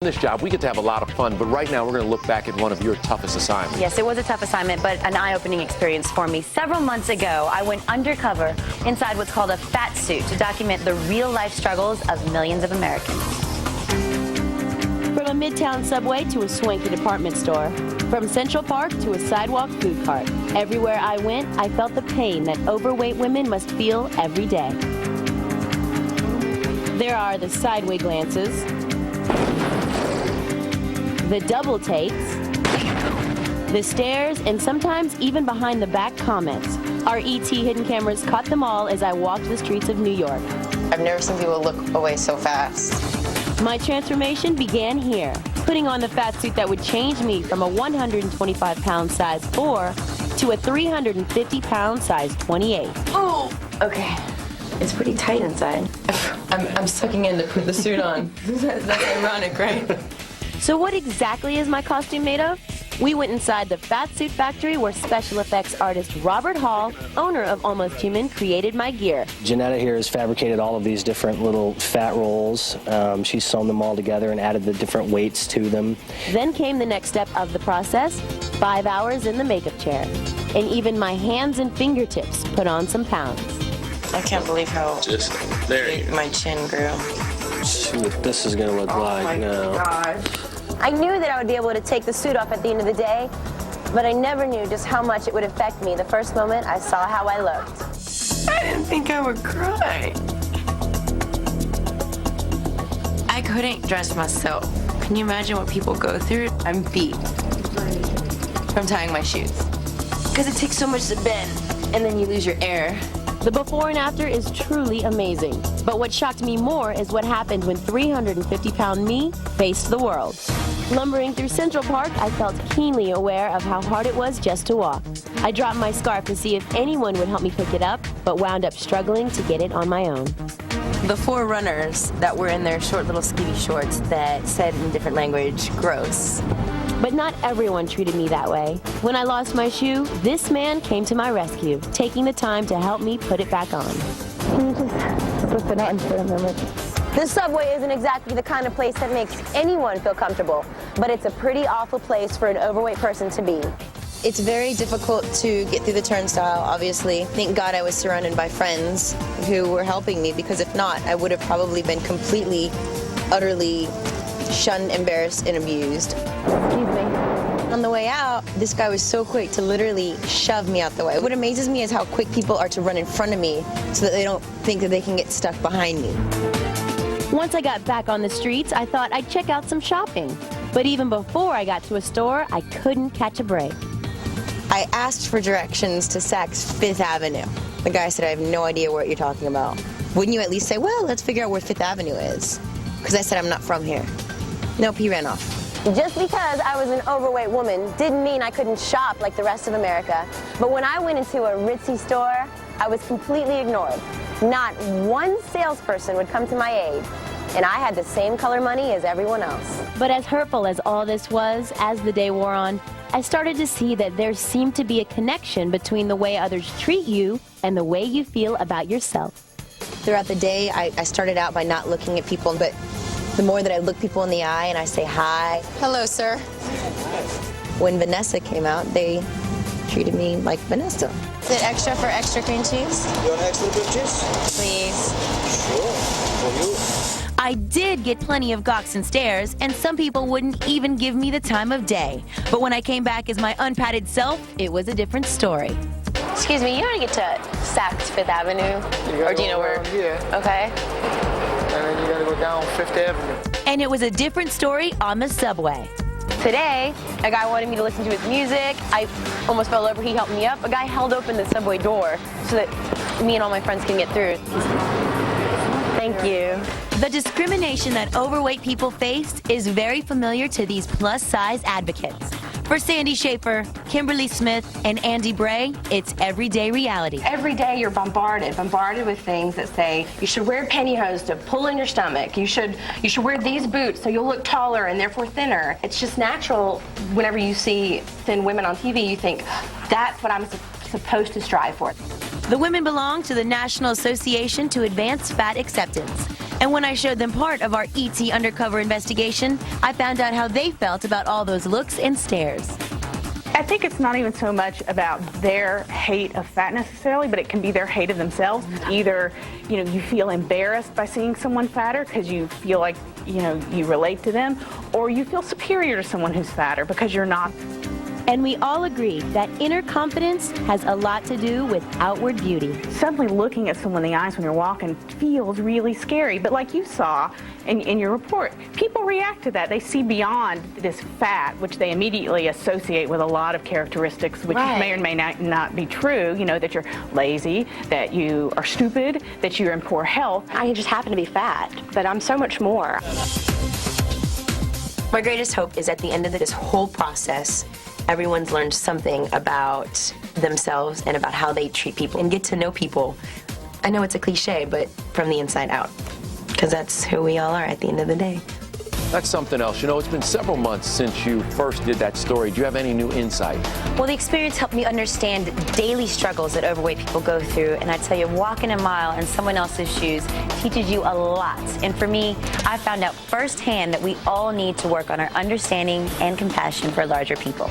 This job, we get to have a lot of fun, but right now we're going to look back at one of your toughest assignments. Yes, it was a tough assignment, but an eye-opening experience for me. Several months ago, I went undercover inside what's called a Fatsuit to document the real-life struggles of millions of Americans. From a midtown subway to a swanky department store, from Central Park to a sidewalk food cart, everywhere I went, I felt the pain that overweight women must feel every day. There are the sideway glances, the double takes, the stares, and sometimes even behind the back comments. Our ET hidden cameras caught them all as I walked the streets of New York. I've never seen people look away so fast. My transformation began here, putting on the fat suit that would change me from a 125-pound size 4 to a 350-pound size 28. Oh, okay. It's pretty tight inside. I'm sucking in to put the suit on. That's ironic, right? So what exactly is my costume made of? We went inside the Fat Suit factory where special effects artist Robert Hall, owner of Almost Human, created my gear. Janetta here has fabricated all of these different little fat rolls. She's sewn them all together and added the different weights to them. Then came the next step of the process, 5 hours in the makeup chair. And even my hands and fingertips put on some pounds. I can't believe how big my chin grew. See what this is going to look like now. Gosh. I knew that I would be able to take the suit off at the end of the day, but I never knew just how much it would affect me the first moment I saw how I looked. I didn't think I would cry. I couldn't dress myself. Can you imagine what people go through? I'm beat from tying my shoes. Because it takes so much to bend, and then you lose your air. The before and after is truly amazing. But what shocked me more is what happened when 350-pound me faced the world. Lumbering through Central Park, I felt keenly aware of how hard it was just to walk. I dropped my scarf to see if anyone would help me pick it up, but wound up struggling to get it on my own. The 4 runners that were in their short little skinny shorts that said in different language, gross. But not everyone treated me that way. When I lost my shoe, this man came to my rescue, taking the time to help me put it back on. Can you just slip it on for a moment? This subway isn't exactly the kind of place that makes anyone feel comfortable, but it's a pretty awful place for an overweight person to be. It's very difficult to get through the turnstile, obviously. Thank God I was surrounded by friends who were helping me, because if not, I would have probably been completely, utterly shunned, embarrassed, and abused. Excuse me. On the way out, this guy was so quick to literally shove me out the way. What amazes me is how quick people are to run in front of me so that they don't think that they can get stuck behind me. Once I got back on the streets, I thought I'd check out some shopping. But even before I got to a store, I couldn't catch a break. I asked for directions to Saks Fifth Avenue. The guy said, I have no idea what you're talking about. Wouldn't you at least say, well, let's figure out where Fifth Avenue is? Because I said, I'm not from here. Nope, he ran off. Just because I was an overweight woman didn't mean I couldn't shop like the rest of America. But when I went into a ritzy store, I was completely ignored. Not one salesperson would come to my aid. And I had the same color money as everyone else. But as hurtful as all this was, as the day wore on, I started to see that there seemed to be a connection between the way others treat you and the way you feel about yourself. Throughout the day, I started out by not looking at people, but the more that I look people in the eye and I say hi. Hello, sir. When Vanessa came out, they treated me like Vanessa. Is it extra for extra cream cheese? You want extra cream cheese? Please. Sure, for you. I did get plenty of gawks and stares, and some people wouldn't even give me the time of day. But when I came back as my unpadded self, it was a different story. Excuse me, you know how to get to Saks Fifth Avenue? Or do you know where? Yeah. Okay. And then you gotta go down Fifth Avenue. And it was a different story on the subway. Today, a guy wanted me to listen to his music. I almost fell over. He helped me up. A guy held open the subway door so that me and all my friends can get through. Thank you. The discrimination that overweight people faced is very familiar to these plus-size advocates. For Sandy Schaefer, Kimberly Smith, and Andy Bray, it's everyday reality. Every day you're bombarded with things that say you should wear pantyhose to pull in your stomach. You should wear these boots so you'll look taller and therefore thinner. It's just natural whenever you see thin women on TV, you think, that's what I'm supposed to strive for. The women belong to the National Association to Advance Fat Acceptance. And when I showed them part of our ET undercover investigation, I found out how they felt about all those looks and stares. I think it's not even so much about their hate of fat necessarily, but it can be their hate of themselves. Either, you feel embarrassed by seeing someone fatter because you feel like, you relate to them, or you feel superior to someone who's fatter because you're not. And we all agree that inner confidence has a lot to do with outward beauty. Suddenly looking at someone in the eyes when you're walking feels really scary, but like you saw in your report, people react to that. They see beyond this fat, which they immediately associate with a lot of characteristics which may or may not be true, that you're lazy, that you are stupid, that you're in poor health. I just happen to be fat, but I'm so much more. My greatest hope is at the end of this whole process, everyone's learned something about themselves and about how they treat people and get to know people. I know it's a cliche, but from the inside out, because that's who we all are at the end of the day. That's something else. It's been several months since you first did that story. Do you have any new insight? Well, the experience helped me understand daily struggles that overweight people go through. And I tell you, walking a mile in someone else's shoes teaches you a lot. And for me, I found out firsthand that we all need to work on our understanding and compassion for larger people.